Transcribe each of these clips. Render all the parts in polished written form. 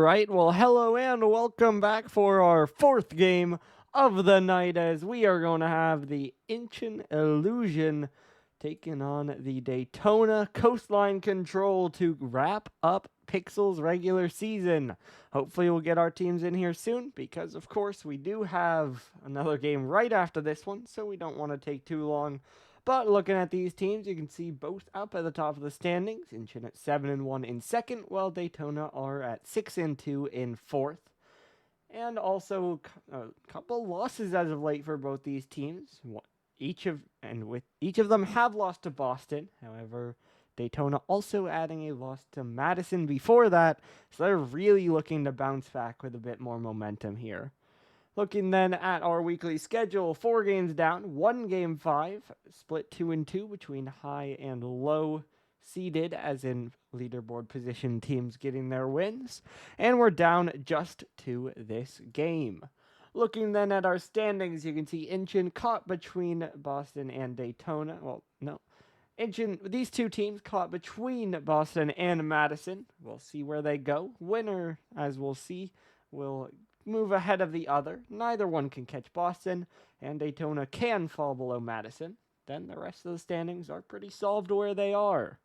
right, well, hello and welcome back for our fourth game of the night as we are going to have the Incheon Illusion taking on the Daytona Coastline Control to wrap up Pixel's regular season. Hopefully we'll get our teams in here soon because, of course, we do have another game right after this one, so we don't want to take too long. But looking at these teams, you can see both up at the top of the standings. Incheon at 7-1 in second, while Daytona are at 6-2 in fourth. And also a couple losses as of late for both these teams. Each of them have lost to Boston. However, Daytona also adding a loss to Madison before that, so they're really looking to bounce back with a bit more momentum here. Looking then at our weekly schedule, 4 games down, 1 game 5, split 2 and 2 between high and low seeded, as in leaderboard position teams getting their wins, and we're down just to this game. Looking then at our standings, you can see Incheon caught between Boston and Daytona. Well, no. Incheon, these two teams caught between Boston and Madison. We'll see where they go. Winner, as we'll see, will move ahead of the other. Neither one can catch Boston, and Daytona can fall below Madison. Then the rest of the standings are pretty solved where they are.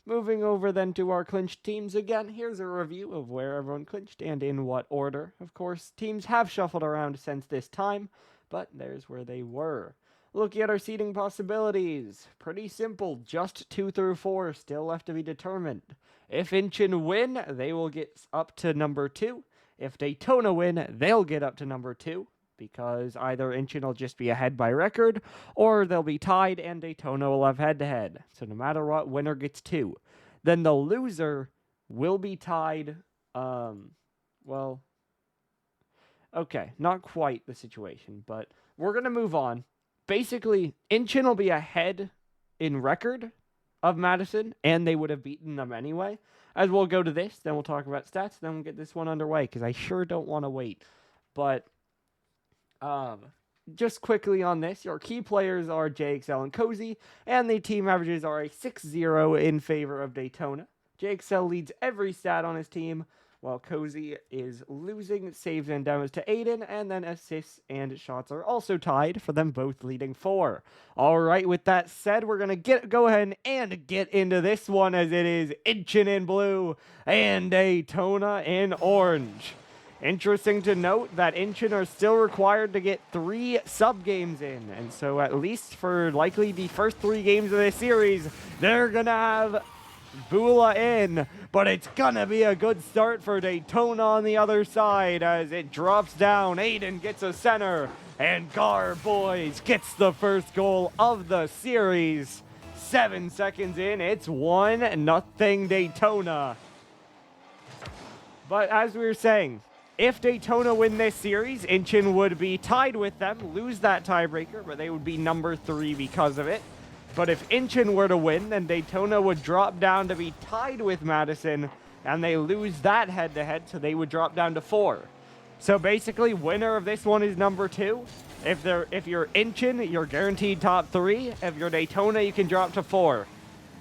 Moving over then to our clinched teams again, here's a review of where everyone clinched and in what order. Of course, teams have shuffled around since this time, but there's where they were. Looking at our seeding possibilities, pretty simple, just 2 through 4 still left to be determined. If Incheon win, they will get up to number 2. If Daytona win, they'll get up to number 2, because either Incheon will just be ahead by record, or they'll be tied and Daytona will have head-to-head. So no matter what, winner gets 2. Then the loser will be tied, well, okay, not quite the situation, but we're going to move on. Basically, Incheon will be ahead in record of Madison, and they would have beaten them anyway. As we'll go to this, then we'll talk about stats, then we'll get this one underway, because I sure don't want to wait. But, just quickly on this, your key players are JXL and Cozy, and the team averages are a 6-0 in favor of Daytona. JXL leads every stat on his team, while Cozy is losing saves and demos to Aiden, and then assists and shots are also tied, for them both leading 4. Alright, with that said, we're going to go ahead and get into this one, as it is Incheon in blue and Daytona in orange. Interesting to note that Incheon are still required to get 3 sub-games in, and so at least for likely the first 3 games of this series, they're going to have Bula in, but it's gonna be a good start for Daytona on the other side as it drops down. Aiden gets a center, and Gar Boys gets the first goal of the series. 7 seconds in, it's 1-0 Daytona. But as we were saying, if Daytona win this series, Incheon would be tied with them, lose that tiebreaker, but they would be number 3 because of it. But if Incheon were to win, then Daytona would drop down to be tied with Madison, and they lose that head-to-head, so they would drop down to 4. So basically, winner of this one is number 2. If you're Incheon, you're guaranteed top 3. If you're Daytona, you can drop to 4.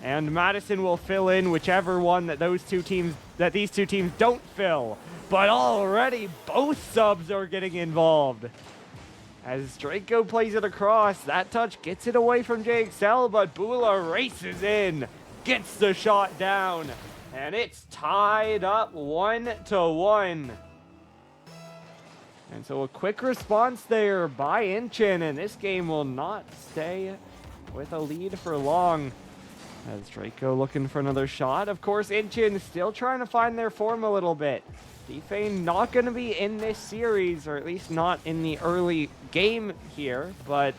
And Madison will fill in whichever one that these two teams don't fill. But already, both subs are getting involved. As Draco plays it across, that touch gets it away from JXL, but Bula races in, gets the shot down, and it's tied up 1-1. And so a quick response there by Incheon, and this game will not stay with a lead for long. As Draco looking for another shot. Of course, Incheon still trying to find their form a little bit. Defane not going to be in this series, or at least not in the early game here, but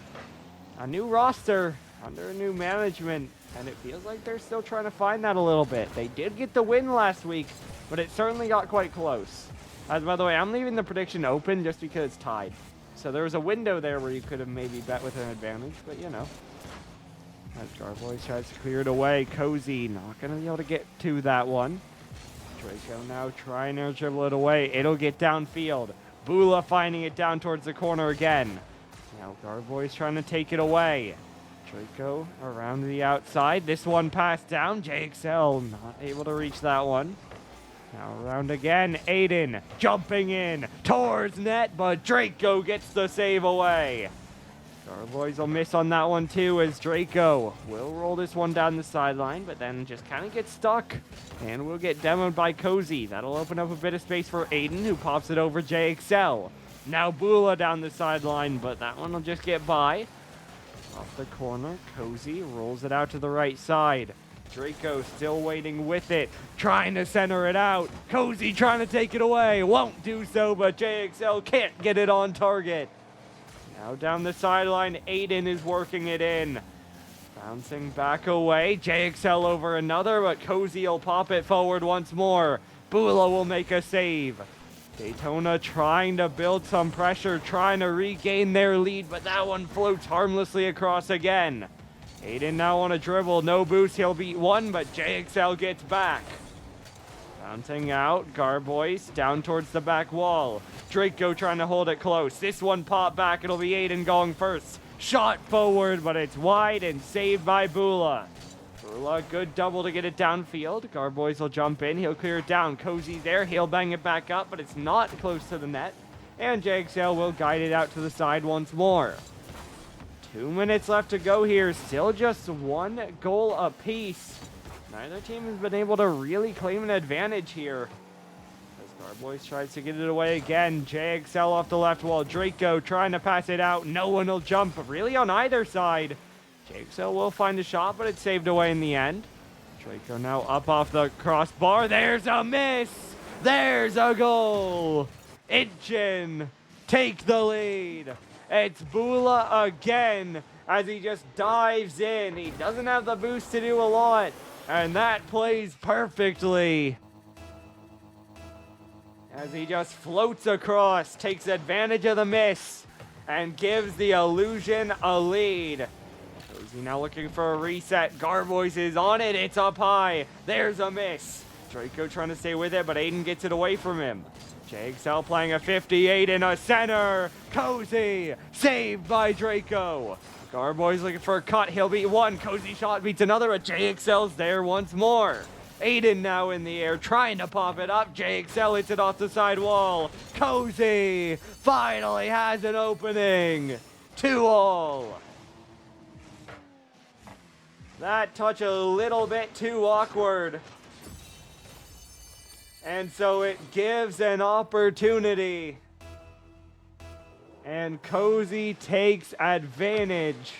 a new roster under a new management, and it feels like they're still trying to find that a little bit. They did get the win last week, but it certainly got quite close. As by the way, I'm leaving the prediction open just because it's tied. So there was a window there where you could have maybe bet with an advantage, but you know. As Garboys tries to clear it away, Cozy not going to be able to get to that one. Draco now trying to dribble it away. It'll get downfield. Bula finding it down towards the corner again. Now Garboys trying to take it away. Draco around the outside. This one passed down. JXL not able to reach that one. Now around again, Aiden jumping in towards net, but Draco gets the save away. Garboys will miss on that one too, as Draco will roll this one down the sideline, but then just kind of get stuck, and will get demoed by Cozy. That'll open up a bit of space for Aiden, who pops it over JXL. Now Bula down the sideline, but that one will just get by. Off the corner, Cozy rolls it out to the right side. Draco still waiting with it, trying to center it out. Cozy trying to take it away, won't do so, but JXL can't get it on target. Now down the sideline, Aiden is working it in. Bouncing back away, JXL over another, but Cozy will pop it forward once more. Bula will make a save. Daytona trying to build some pressure, trying to regain their lead, but that one floats harmlessly across again. Aiden now on a dribble, no boost, he'll beat one, but JXL gets back. Bouncing out, Garboys down towards the back wall. Draco trying to hold it close. This one popped back, it'll be Aiden going first. Shot forward, but it's wide and saved by Bula. Bula, good double to get it downfield. Garboys will jump in, he'll clear it down. Cozy's there, he'll bang it back up, but it's not close to the net. And JXL will guide it out to the side once more. 2 minutes left to go here, still just one goal apiece. Neither team has been able to really claim an advantage here. As Garboys tries to get it away again, JXL off the left wall, Draco trying to pass it out, no one will jump really on either side. JXL will find a shot, but it's saved away in the end. Draco now up off the crossbar, there's a miss! There's a goal! Incheon take the lead. It's Bula again as he just dives in. He doesn't have the boost to do a lot, and that plays perfectly. As he just floats across, takes advantage of the miss, and gives the Illusion a lead. Cozy now looking for a reset. Garboys is on it. It's up high. There's a miss. Draco trying to stay with it, but Aiden gets it away from him. JXL playing a 58 in a center. Cozy saved by Draco. Garboys looking for a cut. He'll beat one. Cozy shot beats another, but JXL's there once more. Aiden now in the air trying to pop it up. JXL hits it off the side wall. Cozy finally has an opening. 2-all. That touch a little bit too awkward. And so it gives an opportunity. And Cozy takes advantage.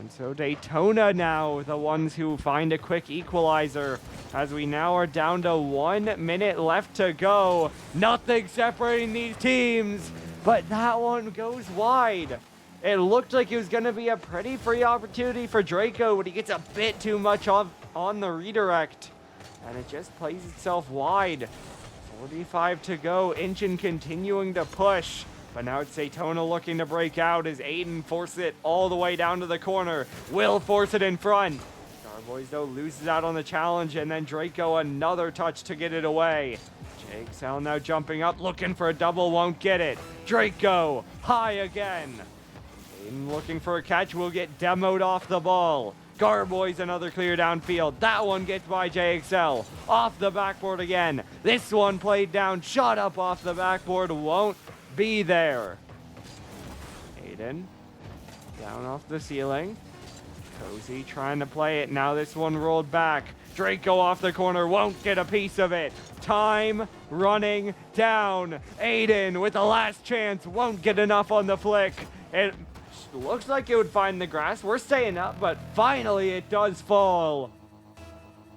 And so Daytona now, the ones who find a quick equalizer, as we now are down to 1 minute left to go. Nothing separating these teams, but that one goes wide. It looked like it was going to be a pretty free opportunity for Draco, but he gets a bit too much on the redirect, and it just plays itself wide. 45 to go. Incheon continuing to push, but now it's Daytona looking to break out as Aiden forces it all the way down to the corner. Will force it in front. Garboys though loses out on the challenge, and then Draco another touch to get it away. JXL now jumping up, looking for a double, won't get it. Draco high again. Aiden looking for a catch, will get demoed off the ball. Garboys another clear downfield. That one gets by JXL. Off the backboard again. This one played down, shot up off the backboard, won't be there. Aiden down off the ceiling. Cozy trying to play it. Now this one rolled back. Draco off the corner, won't get a piece of it. Time running down. Aiden with the last chance, won't get enough on the flick. It looks like it would find the grass. We're staying up, but finally it does fall.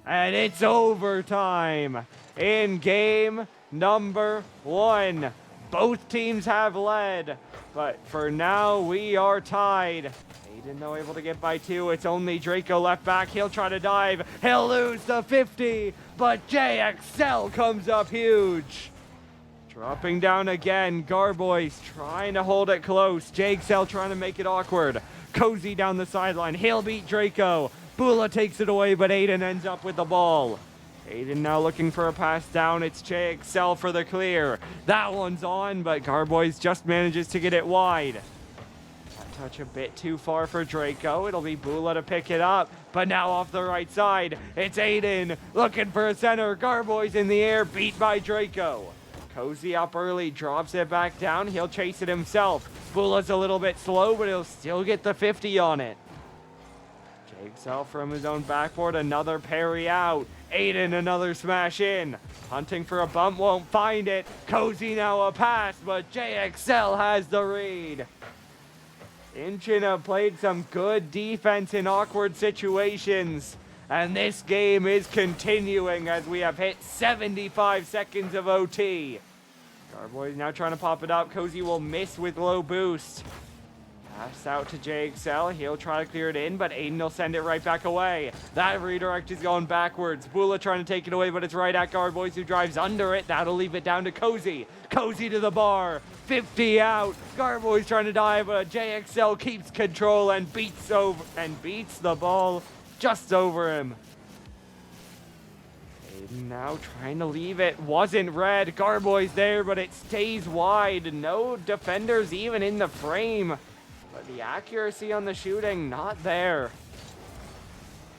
And it's overtime in game number 1. Both teams have led, but for now we are tied. Aiden though able to get by 2. It's only Draco left back. He'll try to dive. He'll lose the 50, but JXL comes up huge. Dropping down again. Garboys trying to hold it close. JXL trying to make it awkward. Cozy down the sideline. He'll beat Draco. Bula takes it away, but Aiden ends up with the ball. Aiden now looking for a pass down. It's JXL for the clear. That one's on, but Garboys just manages to get it wide. touch a bit too far for Draco. It'll be Bula to pick it up. But now off the right side, it's Aiden looking for a center. Garboy's in the air, beat by Draco. Cozy up early, drops it back down. He'll chase it himself. Bula's a little bit slow, but he'll still get the 50 on it. JXL from his own backboard, another parry out. Aiden, another smash in. Hunting for a bump, won't find it. Cozy now a pass, but JXL has the read. Incheon have played some good defense in awkward situations. And this game is continuing as we have hit 75 seconds of OT. Garboy now trying to pop it up. Cozy will miss with low boost. Pass out to JXL. He'll try to clear it in, but Aiden will send it right back away. That redirect is going backwards. Bula trying to take it away, but it's right at Garboy, who drives under it. That'll leave it down to Cozy. Cozy to the bar. 50 out. Garboy's trying to dive, but JXL keeps control and beats the ball just over him. Aiden now trying to leave it. Wasn't red. Garboy's there, but it stays wide. No defenders even in the frame. But the accuracy on the shooting, not there.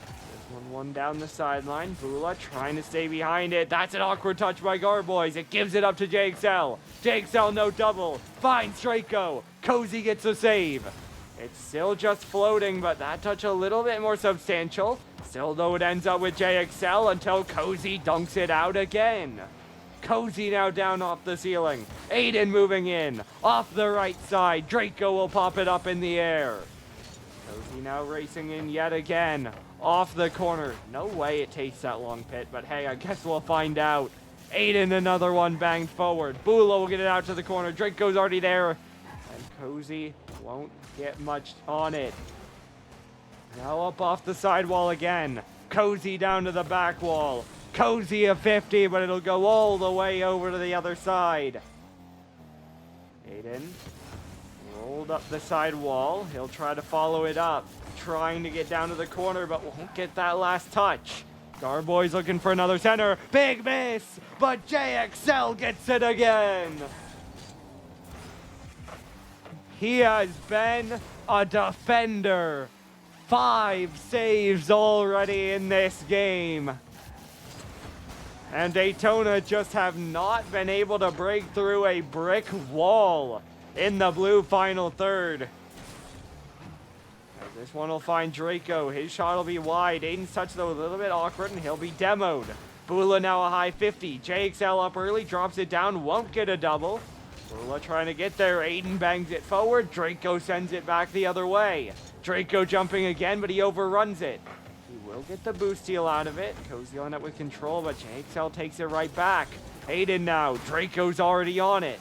This one down the sideline. Bula trying to stay behind it. That's an awkward touch by Garboys. It gives it up to JXL. JXL no double. Finds Draco. Cozy gets a save. It's still just floating, but that touch a little bit more substantial. Still though, it ends up with JXL until Cozy dunks it out again. Cozy now down off the ceiling. Aiden moving in. Off the right side. Draco will pop it up in the air. Cozy now racing in yet again. Off the corner. No way it takes that long pit, but hey, I guess we'll find out. Aiden, another one banged forward. Bula will get it out to the corner. Draco's already there. And Cozy won't get much on it. Now up off the sidewall again. Cozy down to the back wall. Cozy a 50, but it'll go all the way over to the other side. Aiden rolled up the side wall. He'll try to follow it up. Trying to get down to the corner, but won't get that last touch. Garboy's looking for another center. Big miss, but JXL gets it again. He has been a defender. 5 saves already in this game. And Daytona just have not been able to break through a brick wall in the blue final third. This one will find Draco. His shot will be wide. Aiden's touch though a little bit awkward and he'll be demoed. Bula now a high 50. JXL up early, drops it down, won't get a double. Bula trying to get there. Aiden bangs it forward. Draco sends it back the other way. Draco jumping again, but he overruns it. Will get the boost steal out of it. Cozy on it with control, but JXL takes it right back. Aiden now. Draco's already on it.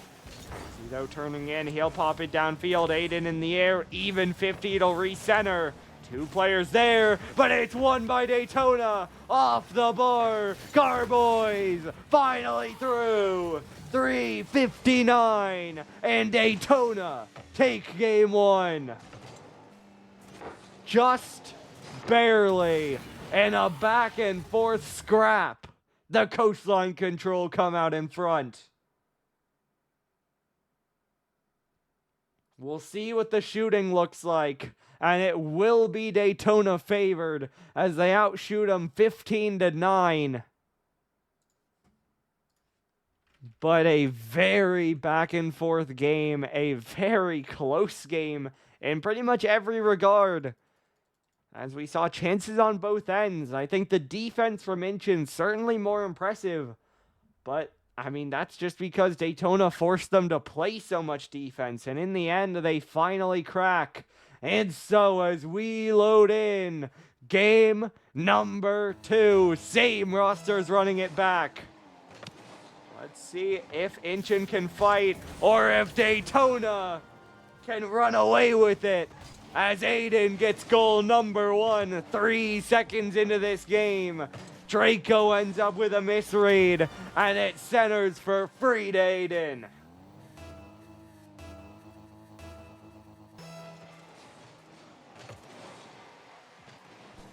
Cozy though turning in. He'll pop it downfield. Aiden in the air. Even 50. It'll recenter. 2 players there, but it's won by Daytona. Off the bar. Garboys finally through. 3:59. And Daytona take game 1. Just barely. In a back and forth scrap, the Coastline Control come out in front. We'll see what the shooting looks like, and it will be Daytona favored as they outshoot them 15-9. But a very back and forth game, a very close game in pretty much every regard. As we saw chances on both ends. I think the defense from Incheon certainly more impressive. But, I mean, that's just because Daytona forced them to play so much defense. And in the end, they finally crack. And so, as we load in, game number 2. Same rosters running it back. Let's see if Incheon can fight or if Daytona can run away with it. As Aiden gets goal number 1, 3 seconds into this game. Draco ends up with a misread, and it centers for free to Aiden.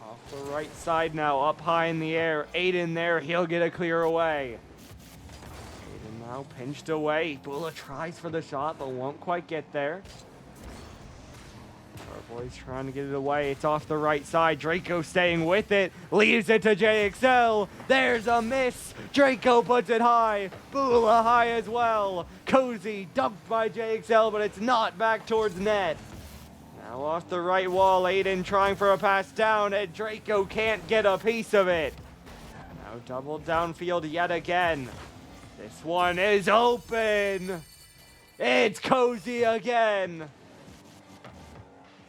Off the right side now, up high in the air. Aiden there, he'll get a clear away. Aiden now pinched away. Bula tries for the shot, but won't quite get there. Boys trying to get it away. It's off the right side. Draco staying with it. Leaves it to JXL. There's a miss. Draco puts it high. Bula high as well. Cozy dumped by JXL, but it's not back towards net. Now off the right wall. Aiden trying for a pass down, and Draco can't get a piece of it. Now double downfield yet again. This one is open. It's Cozy again.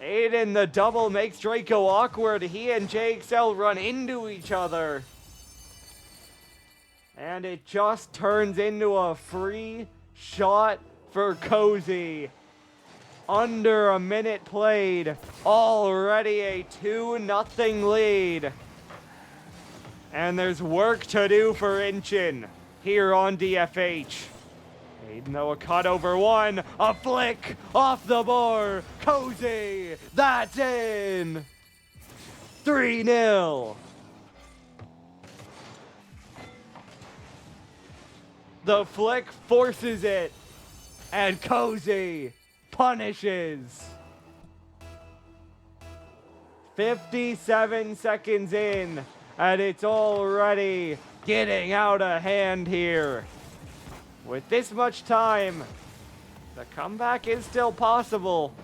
Aiden, the double makes Draco awkward. He and JXL run into each other. And it just turns into a free shot for Cozy. Under a minute played. Already a 2-0 lead. And there's work to do for Incheon here on DFH. Aiden though, a cut over one, a flick off the board, Cozy, that's in! 3-0. The flick forces it, and Cozy punishes. 57 seconds in, and it's already getting out of hand here. With this much time, the comeback is still possible.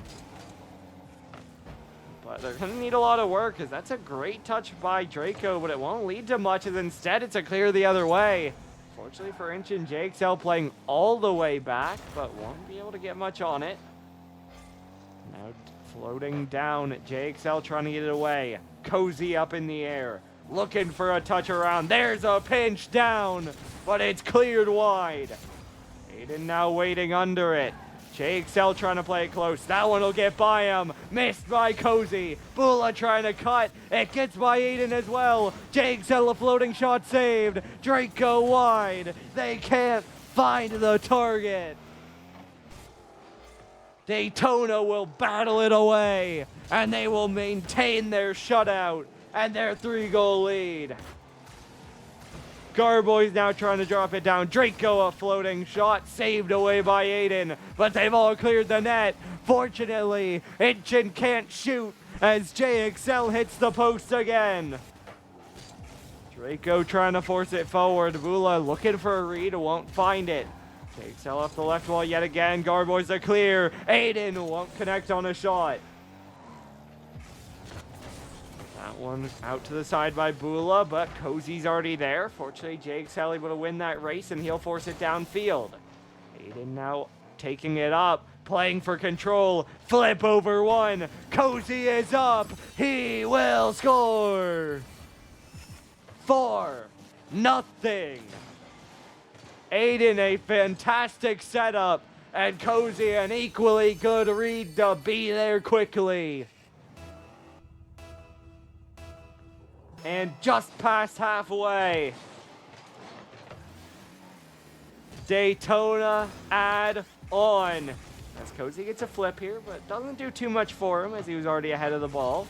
But they're going to need a lot of work, because that's a great touch by Draco, but it won't lead to much, as instead it's a clear the other way. Fortunately for Incheon, JXL playing all the way back, but won't be able to get much on it. Now floating down, JXL trying to get it away. Cozy up in the air, looking for a touch around. There's a pinch down, but it's cleared wide. Aiden now waiting under it. JXL trying to play it close. That one will get by him. Missed by Cozy. Bula trying to cut. It gets by Aiden as well. JXL a floating shot saved. Draco wide. They can't find the target. Daytona will battle it away, and they will maintain their shutout and their 3-goal lead. Garboy's now trying to drop it down. Draco a floating shot saved away by Aiden, but they've all cleared the net. Fortunately, Incheon can't shoot as JXL hits the post again. Draco trying to force it forward. Bula looking for a read, won't find it. JXL off the left wall yet again. Garboy's a clear. Aiden won't connect on a shot. That one out to the side by Bula, but Cozy's already there. Fortunately, JXL able to win that race, and he'll force it downfield. Aiden now taking it up, playing for control. Flip over one. Cozy is up. He will score. 4-0. Aiden, a fantastic setup, and Cozy an equally good read to be there quickly. And just past halfway, Daytona add on. As Cozy gets a flip here, but doesn't do too much for him as he was already ahead of the ball.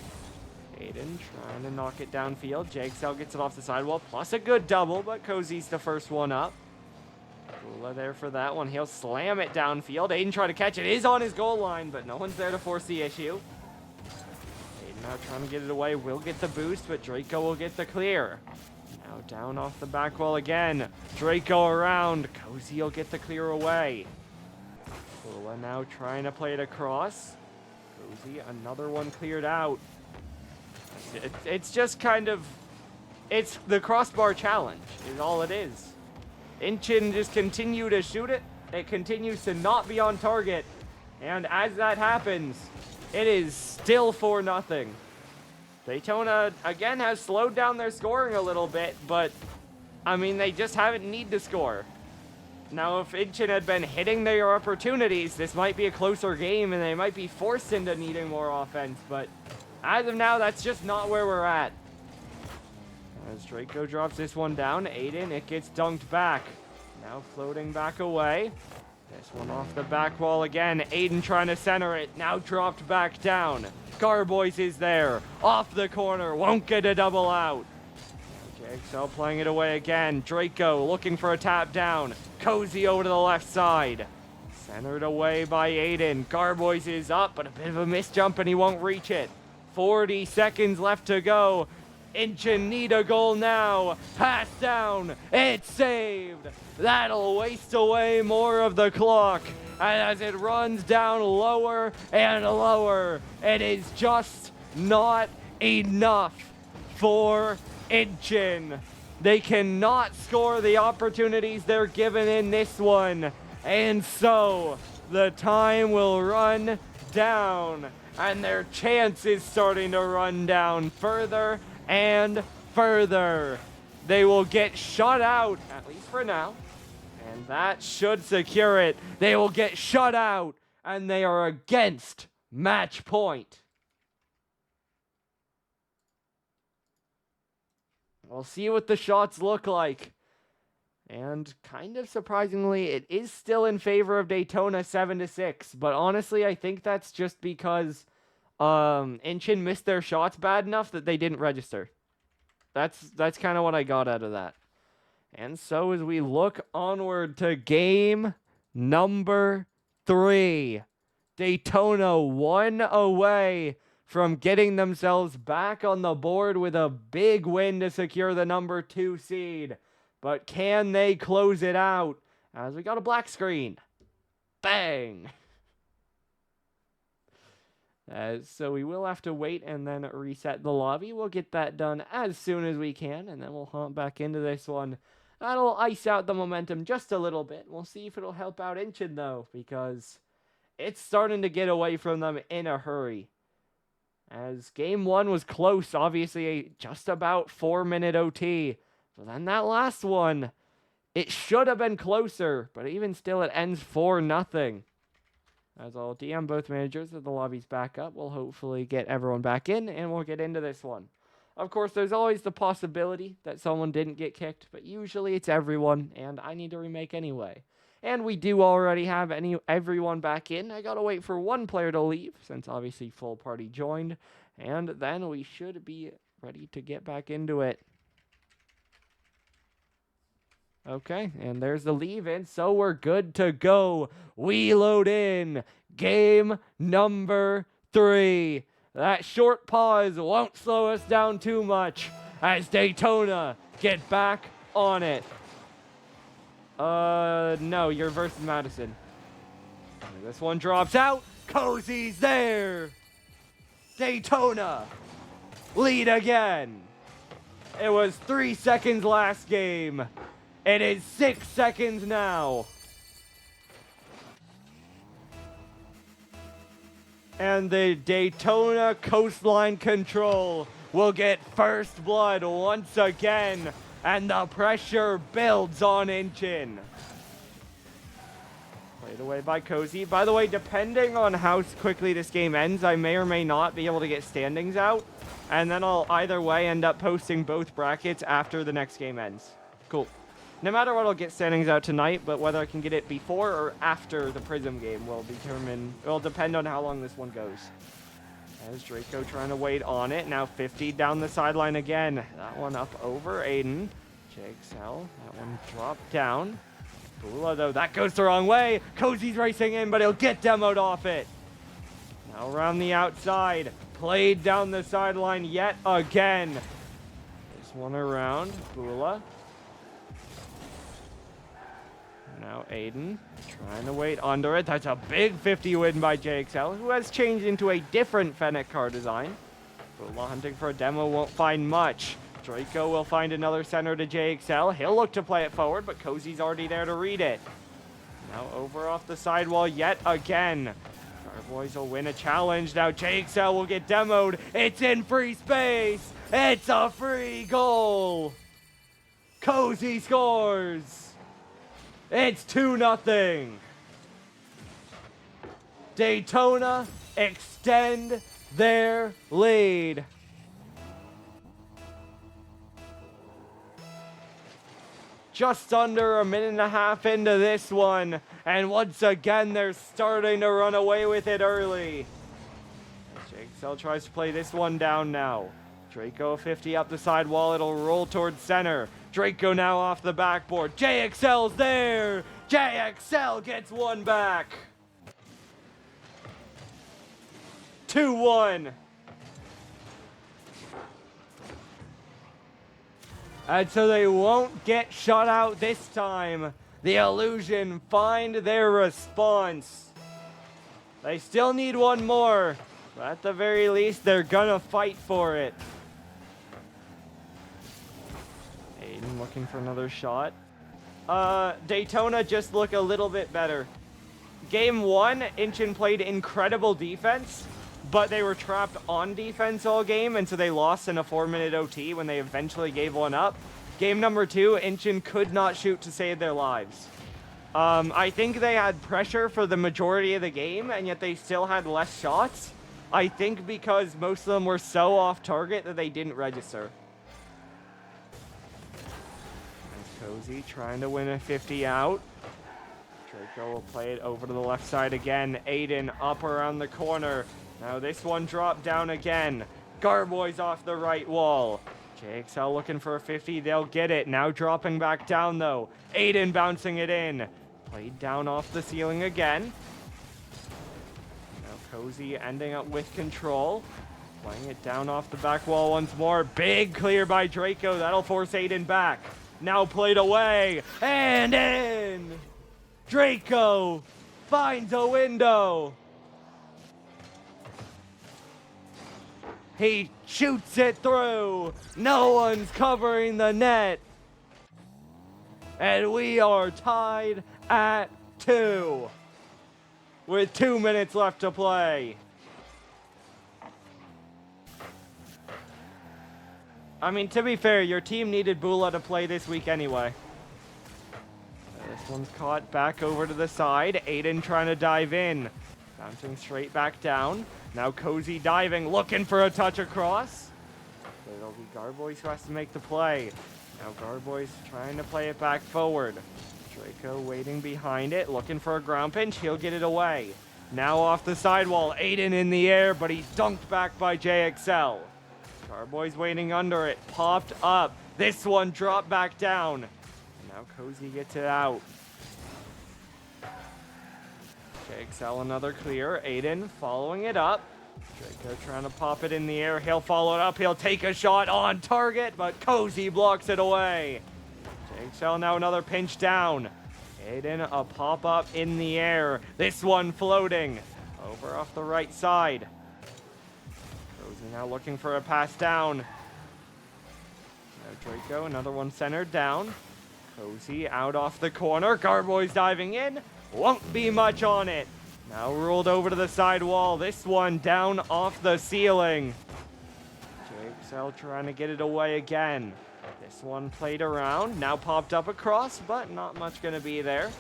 Aiden trying to knock it downfield. JXL gets it off the sidewall, plus a good double, but Cozy's the first one up. Bula there for that one. He'll slam it downfield. Aiden trying to catch it. Is on his goal line, but no one's there to force the issue. Now trying to get it away, will get the boost, but Draco will get the clear. Now down off the back wall again. Draco around. Cozy will get the clear away. Bula now trying to play it across. Cozy, another one cleared out. It's just kind of, it's the crossbar challenge is all it is. Incheon just continue to shoot it. It continues to not be on target. And as that happens, it is still 4-0. Daytona, again, has slowed down their scoring a little bit, but, I mean, they just haven't need to score. Now, if Incheon had been hitting their opportunities, this might be a closer game, and they might be forced into needing more offense, but as of now, that's just not where we're at. As Draco drops this one down, Aiden, it gets dunked back. Now floating back away. This one off the back wall again. Aiden trying to center it. Now dropped back down. Garboys is there. Off the corner. Won't get a double out. JXL playing it away again. Draco looking for a tap down. Cozy over to the left side. Centered away by Aiden. Garboys is up, but a bit of a missed jump and he won't reach it. 40 seconds left to go. Incheon need a goal now. Pass down. It's saved. That'll waste away more of the clock. And as it runs down lower and lower, it is just not enough for Incheon. They cannot score the opportunities they're given in this one. And so the time will run down. And their chance is starting to run down further and further. They will get shut out, at least for now. And that should secure it. They will get shut out. And they are against match point. We'll see what the shots look like. And kind of surprisingly, it is still in favor of Daytona 7-6. But honestly, I think that's just because Incheon missed their shots bad enough that they didn't register. That's kind of what I got out of that. And so as we look onward to game number 3, Daytona 1 away from getting themselves back on the board with a big win to secure the number 2 seed. But can they close it out? As we got a black screen. Bang! So we will have to wait and then reset the lobby. We'll get that done as soon as we can, and then we'll hop back into this one. That'll ice out the momentum just a little bit. We'll see if it'll help out Incheon, though, because it's starting to get away from them in a hurry. As game 1 was close, obviously just about 4-minute OT. But then that last one, it should have been closer, but even still it ends 4-0. As I'll DM both managers that the lobby's back up, we'll hopefully get everyone back in, and we'll get into this one. Of course, there's always the possibility that someone didn't get kicked, but usually it's everyone, and I need to remake anyway. And we do already have everyone back in. I gotta wait for one player to leave, since obviously full party joined, and then we should be ready to get back into it. Okay, and there's the leave-in, so we're good to go. We load in game number 3. That short pause won't slow us down too much as Daytona get back on it. No, you're versus Madison. This one drops out. Cozy's there. Daytona lead again. It was 3 seconds last game. It is 6 seconds now. And the Daytona Coastline Control will get first blood once again. And the pressure builds on Incheon. Played away by Cozy. By the way, depending on how quickly this game ends, I may or may not be able to get standings out. And then I'll either way end up posting both brackets after the next game ends. Cool. No matter what, I'll get standings out tonight, but whether I can get it before or after the Prism game will depend on how long this one goes. As Draco trying to wait on it. Now 50 down the sideline again. That one up over Aiden. JXL. That one dropped down. Bula, though, that goes the wrong way. Cozy's racing in, but he'll get demoed off it. Now around the outside. Played down the sideline yet again. This one around. Bula. Now Aiden trying to wait under it. That's a big 50 win by JXL, who has changed into a different Fennec car design. Bula hunting for a demo, won't find much. Draco will find another center to JXL. He'll look to play it forward, but Cozy's already there to read it. Now over off the sidewall yet again. Carboys will win a challenge. Now JXL will get demoed. It's in free space. It's a free goal. Cozy scores. It's 2-0. Daytona extend their lead. Just under a minute and a half into this one. And once again, they're starting to run away with it early. JXL tries to play this one down now. Draco 50 up the sidewall. It'll roll towards center. Draco now off the backboard. JXL's there. JXL gets one back. 2-1. And so they won't get shut out this time. The Illusion find their response. They still need one more, but at the very least, they're gonna fight for it. Aiden looking for another shot. Daytona just look a little bit better. Game 1, Incheon played incredible defense, but they were trapped on defense all game, and so they lost in a 4-minute OT when they eventually gave one up. Game number 2, Incheon could not shoot to save their lives. I think they had pressure for the majority of the game, and yet they still had less shots. I think because most of them were so off target that they didn't register. Cozy trying to win a 50 out. Draco will play it over to the left side again. Aiden up around the corner. Now this one dropped down again. Garboy's off the right wall. JXL looking for a 50. They'll get it. Now dropping back down though. Aiden bouncing it in. Played down off the ceiling again. Now Cozy ending up with control. Playing it down off the back wall once more. Big clear by Draco. That'll force Aiden back. Now played away and in. Draco finds a window. He shoots it through. No one's covering the net. And we are tied at 2 with 2 minutes left to play. I mean, to be fair, your team needed Bula to play this week anyway. This one's caught back over to the side. Aiden trying to dive in. Bouncing straight back down. Now Cozy diving, looking for a touch across. So it'll be Garboys who has to make the play. Now Garboys trying to play it back forward. Draco waiting behind it, looking for a ground pinch. He'll get it away. Now off the sidewall. Aiden in the air, but he's dunked back by JXL. Garboy's waiting under it. Popped up. This one dropped back down. Now Cozy gets it out. JXL another clear. Aiden following it up. Draco trying to pop it in the air. He'll follow it up. He'll take a shot on target, but Cozy blocks it away. JXL now another pinch down. Aiden a pop up in the air. This one floating. Over off the right side. Cozy now looking for a pass down. Now Draco, another one centered down. Cozy out off the corner. Garboy's diving in. Won't be much on it. Now rolled over to the side wall. This one down off the ceiling. JXL trying to get it away again. This one played around. Now popped up across, but not much going to be there.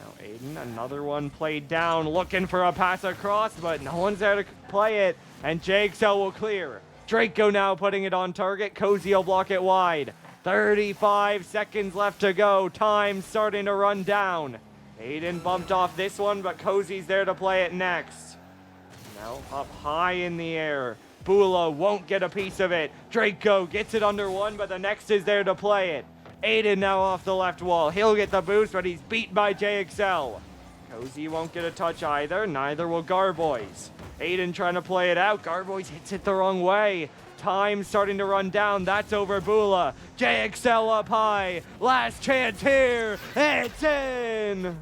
Now Aiden, another one played down. Looking for a pass across, but no one's there to play it. And JXL will clear. Draco now putting it on target. Cozy will block it wide. 35 seconds left to go. Time starting to run down. Aiden bumped off this one, but Cozy's there to play it next. Now up high in the air. Bula won't get a piece of it. Draco gets it under one, but the next is there to play it. Aiden now off the left wall. He'll get the boost, but he's beat by JXL. Cozy won't get a touch either. Neither will Garboys. Aiden trying to play it out. Garboys hits it the wrong way. Time starting to run down. That's over Bula. JXL up high. Last chance here. It's in.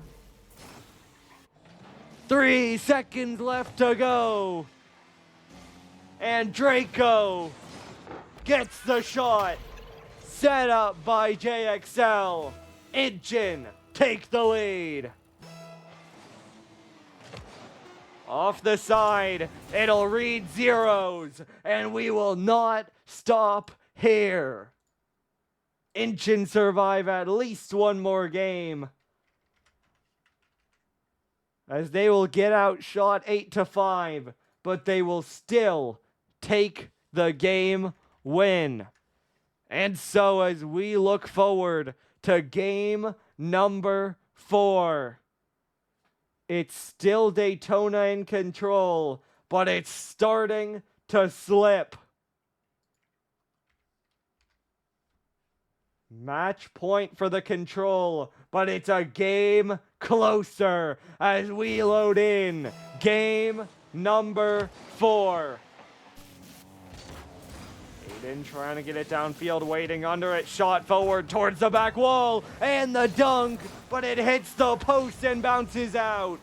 3 seconds left to go. And Draco gets the shot. Set up by JXL. Incheon take the lead. Off the side, it'll read zeros, and we will not stop here. Incheon survive at least one more game, as they will get outshot 8-5, but they will still take the game win. And so as we look forward to game number 4, it's still Daytona in control, but it's starting to slip. Match point for the control, but it's a game closer as we load in game number 4. Aiden trying to get it downfield, waiting under it, shot forward towards the back wall, and the dunk, but it hits the post and bounces out.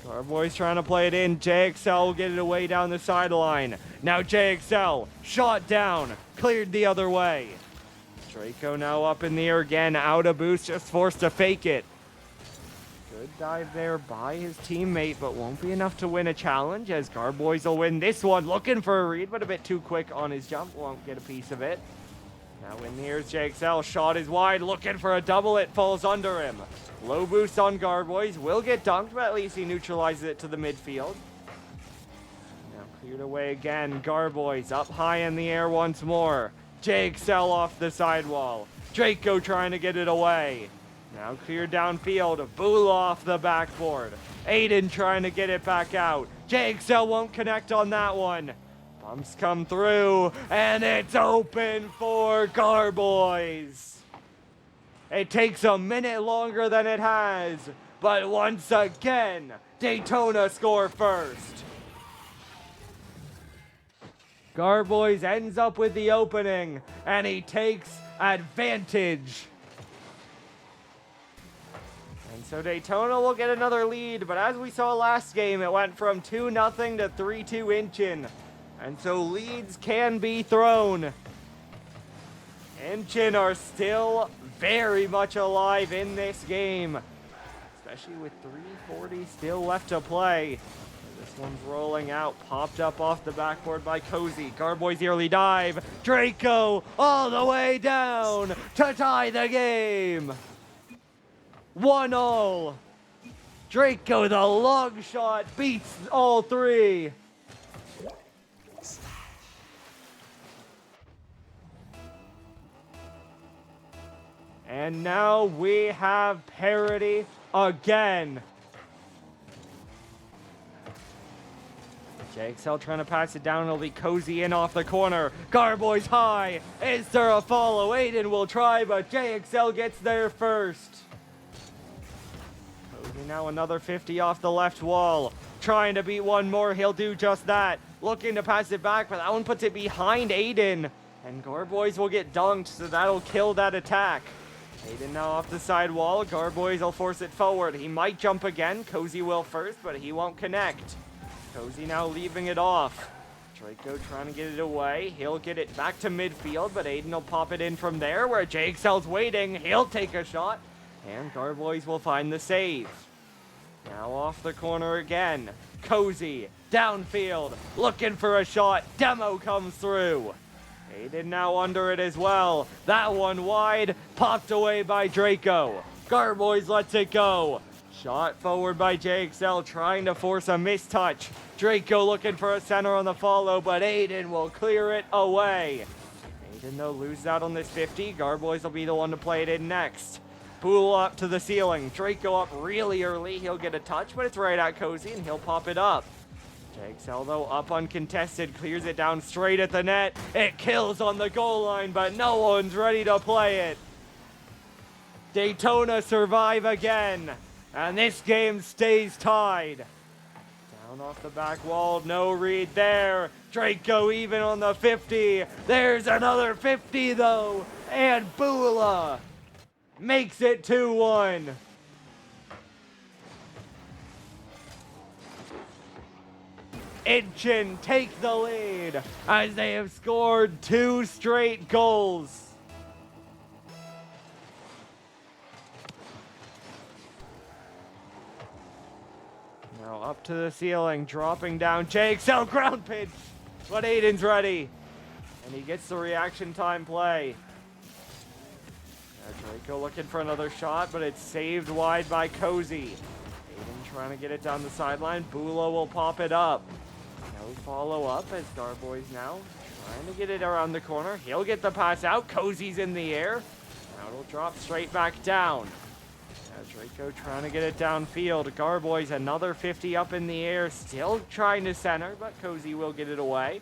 Carboy's trying to play it in. JXL will get it away down the sideline. Now JXL, shot down, cleared the other way. Draco now up in the air again, out of boost, just forced to fake it. Good dive there by his teammate, but won't be enough to win a challenge as Garboys will win this one. Looking for a read, but a bit too quick on his jump. Won't get a piece of it. Now in the air is JXL. Shot is wide, looking for a double. It falls under him. Low boost on Garboys. Will get dunked, but at least he neutralizes it to the midfield. Now cleared away again. Garboys up high in the air once more. JXL off the sidewall. Draco trying to get it away. Now cleared downfield. Bula off the backboard. Aiden trying to get it back out. JXL won't connect on that one. Bumps come through, and it's open for Garboys. It takes a minute longer than it has, but once again, Daytona score first. Garboys ends up with the opening, and he takes advantage. And so Daytona will get another lead, but as we saw last game, it went from 2-0 to 3-2 Incheon. And so leads can be thrown. Incheon are still very much alive in this game, especially with 3:40 still left to play. This one's rolling out, popped up off the backboard by Cozy. Garboy's early dive. Draco all the way down to tie the game. 1-1. Draco, the long shot, beats all three. And now we have parity again. JXL trying to pass it down. It'll be Cozy in off the corner. Garboys high. Is there a follow? Aiden will try, but JXL gets there first. Cozy now another 50 off the left wall. Trying to beat one more. He'll do just that. Looking to pass it back, but that one puts it behind Aiden. And Garboys will get dunked, so that'll kill that attack. Aiden now off the side wall. Garboys will force it forward. He might jump again. Cozy will first, but he won't connect. Cozy now leaving it off. Draco trying to get it away. He'll get it back to midfield, but Aiden will pop it in from there where JXL's waiting. He'll take a shot, and Garboys will find the save. Now off the corner again. Cozy downfield, looking for a shot. Demo comes through. Aiden now under it as well. That one wide, popped away by Draco. Garboys lets it go. Shot forward by JXL, trying to force a mistouch. Draco looking for a center on the follow, but Aiden will clear it away. Aiden, though, loses out on this 50. Garboys will be the one to play it in next. Pool up to the ceiling. Draco up really early. He'll get a touch, but it's right at Cozy, and he'll pop it up. JXL, though, up uncontested, clears it down straight at the net. It kills on the goal line, but no one's ready to play it. Daytona survive again, and this game stays tied. Down off the back wall, no read there. Draco even on the 50. There's another 50, though, and Bula makes it 2-1. Incheon take the lead as they have scored 2 straight goals. Now up to the ceiling, dropping down. JXL ground pitch, but Aiden's ready, and he gets the reaction time play. Now Draco looking for another shot, but it's saved wide by Cozy. Aiden trying to get it down the sideline. Bula will pop it up. No follow up as Garboys now trying to get it around the corner. He'll get the pass out. Cozy's in the air. Now it'll drop straight back down. Now Draco trying to get it downfield. Garboys another 50 up in the air. Still trying to center, but Cozy will get it away.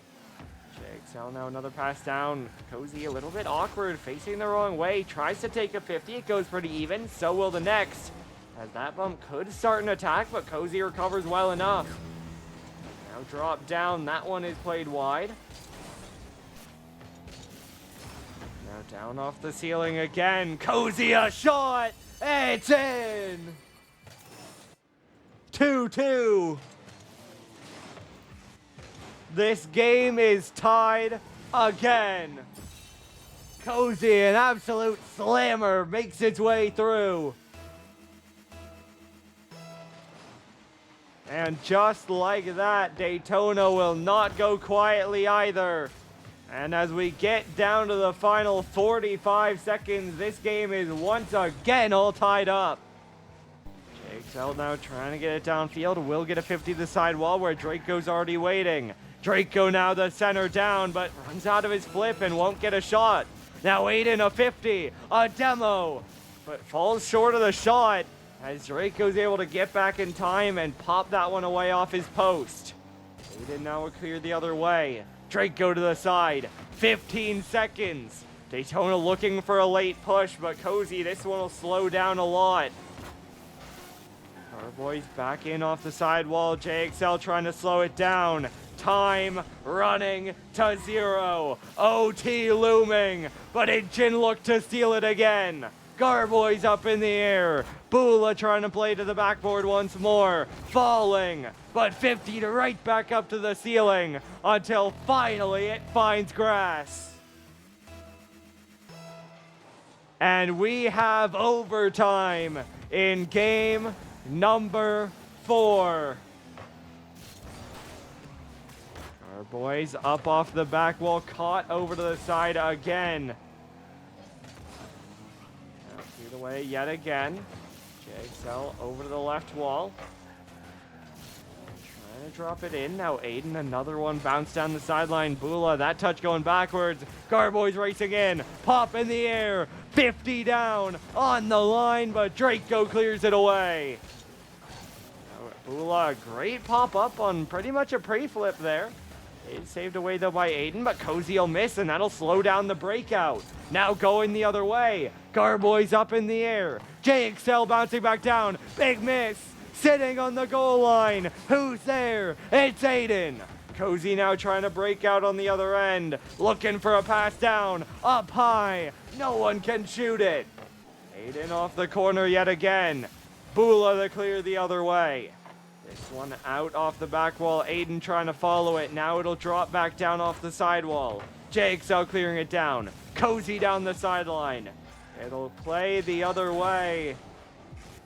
JXL now another pass down. Cozy a little bit awkward, facing the wrong way. Tries to take a 50. It goes pretty even. So will the next. As that bump could start an attack, but Cozy recovers well enough. Now drop down. That one is played wide. Now down off the ceiling again. Cozy a shot. It's in. 2-2. This game is tied again. Cozy, an absolute slammer, makes its way through. And just like that, Daytona will not go quietly either. And as we get down to the final 45 seconds, this game is once again all tied up. JXL now trying to get it downfield. Will get a 50 to the sidewall where Draco's already waiting. Draco now the center down, but runs out of his flip and won't get a shot. Now Aiden a 50, a demo, but falls short of the shot as Draco's able to get back in time and pop that one away off his post. Aiden now will clear the other way. Draco to the side, 15 seconds. Daytona looking for a late push, but Cozy, this one will slow down a lot. Our boys back in off the sidewall. JXL trying to slow it down. Time running to 0. OT looming, but Incheon looked to steal it again. Garboy's up in the air. Bula trying to play to the backboard once more. Falling, but 50 to right back up to the ceiling until finally it finds grass. And we have overtime in game number 4. Our boys up off the back wall, caught over to the side again. Now cleared away yet again. JXL over to the left wall. Trying to drop it in. Now Aiden, another one bounced down the sideline. Bula, that touch going backwards. Garboy's racing in. Pop in the air. 50 down on the line, but Draco clears it away. Now, Bula, great pop up on pretty much a pre-flip there. It's saved away though by Aiden, but Cozy will miss and that'll slow down the breakout. Now going the other way. Garboy's up in the air. JXL bouncing back down. Big miss. Sitting on the goal line. Who's there? It's Aiden. Cozy now trying to break out on the other end. Looking for a pass down. Up high. No one can shoot it. Aiden off the corner yet again. Bula to clear the other way. This one out off the back wall. Aiden trying to follow it. Now it'll drop back down off the sidewall. JXL clearing it down. Cozy down the sideline. It'll play the other way.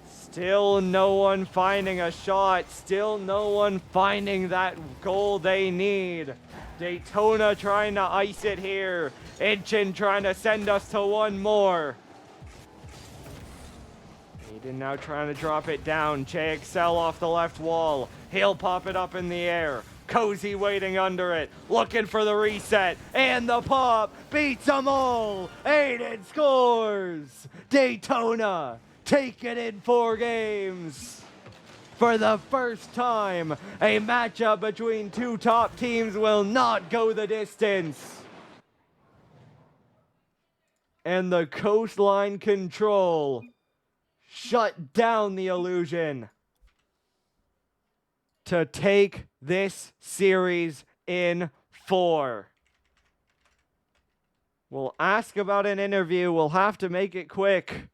Still no one finding a shot. Still no one finding that goal they need. Daytona trying to ice it here. Incheon trying to send us to one more. Aiden now trying to drop it down. JXL off the left wall. He'll pop it up in the air. Cozy waiting under it. Looking for the reset. And the pop beats them all. Aiden scores. Daytona take it in 4 games. For the first time, a matchup between 2 top teams will not go the distance. And the Coastline Control shut down the illusion to take this series in 4. We'll ask about an interview. We'll have to make it quick.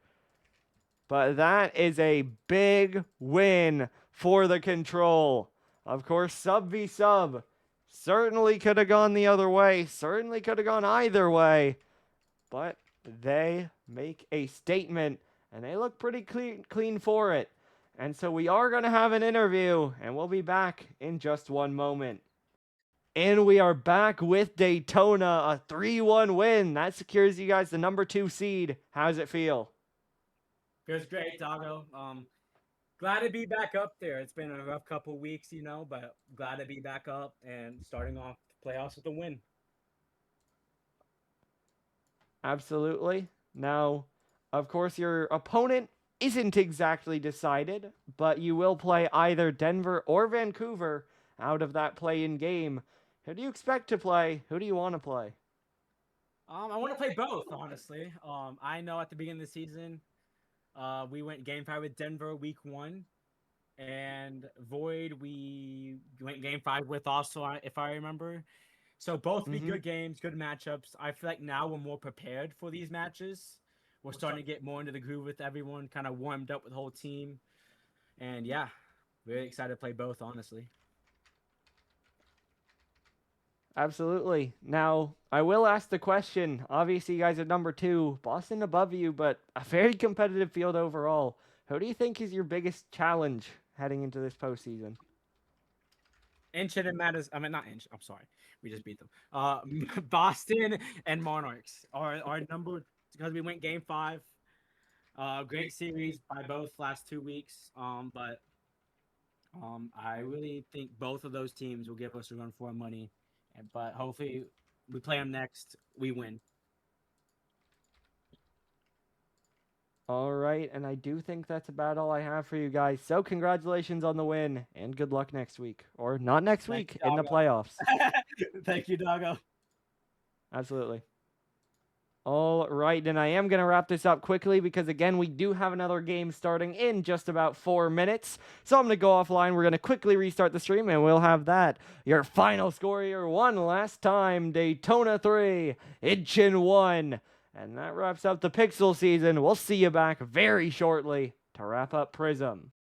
But that is a big win for the Control. Of course, sub v sub certainly could have gone the other way. Certainly could have gone either way. But they make a statement, and they look pretty clean for it. And so we are going to have an interview, and we'll be back in just one moment. And we are back with Daytona, a 3-1 win. That secures you guys the number 2 seed. How does it feel? Feels great, Doggo. Glad to be back up there. It's been a rough couple weeks, you know, but glad to be back up and starting off the playoffs with a win. Absolutely. Now, of course, your opponent isn't exactly decided, but you will play either Denver or Vancouver out of that play-in game. Who do you expect to play? Who do you want to play? I want to play both, honestly. I know at the beginning of the season, we went game 5 with Denver week 1, and Void we went game 5 with also, if I remember. So both be Mm-hmm. good games, good matchups. I feel like now we're more prepared for these matches. We're starting to get more into the groove with everyone, kind of warmed up with the whole team, and yeah, really excited to play both, honestly. Absolutely. Now, I will ask the question. Obviously, you guys are number 2, Boston above you, but a very competitive field overall. Who do you think is your biggest challenge heading into this postseason? Incheon and Matters. I mean, not Inch. I'm sorry, we just beat them. Boston and Monarchs are number because we went game 5. Great series by both last 2 weeks. But I really think both of those teams will give us a run for our money. But hopefully, we play them next. We win. All right, and I do think that's about all I have for you guys. So, congratulations on the win, and good luck next week. Or not next Thank week, you, in the playoffs. Doggo. Thank you, Doggo. Absolutely. All right, and I am going to wrap this up quickly because, again, we do have another game starting in just about 4 minutes. So I'm going to go offline. We're going to quickly restart the stream, and we'll have that. Your final score here, one last time, Daytona 3, Incheon 1. And that wraps up the Pixel season. We'll see you back very shortly to wrap up Prism.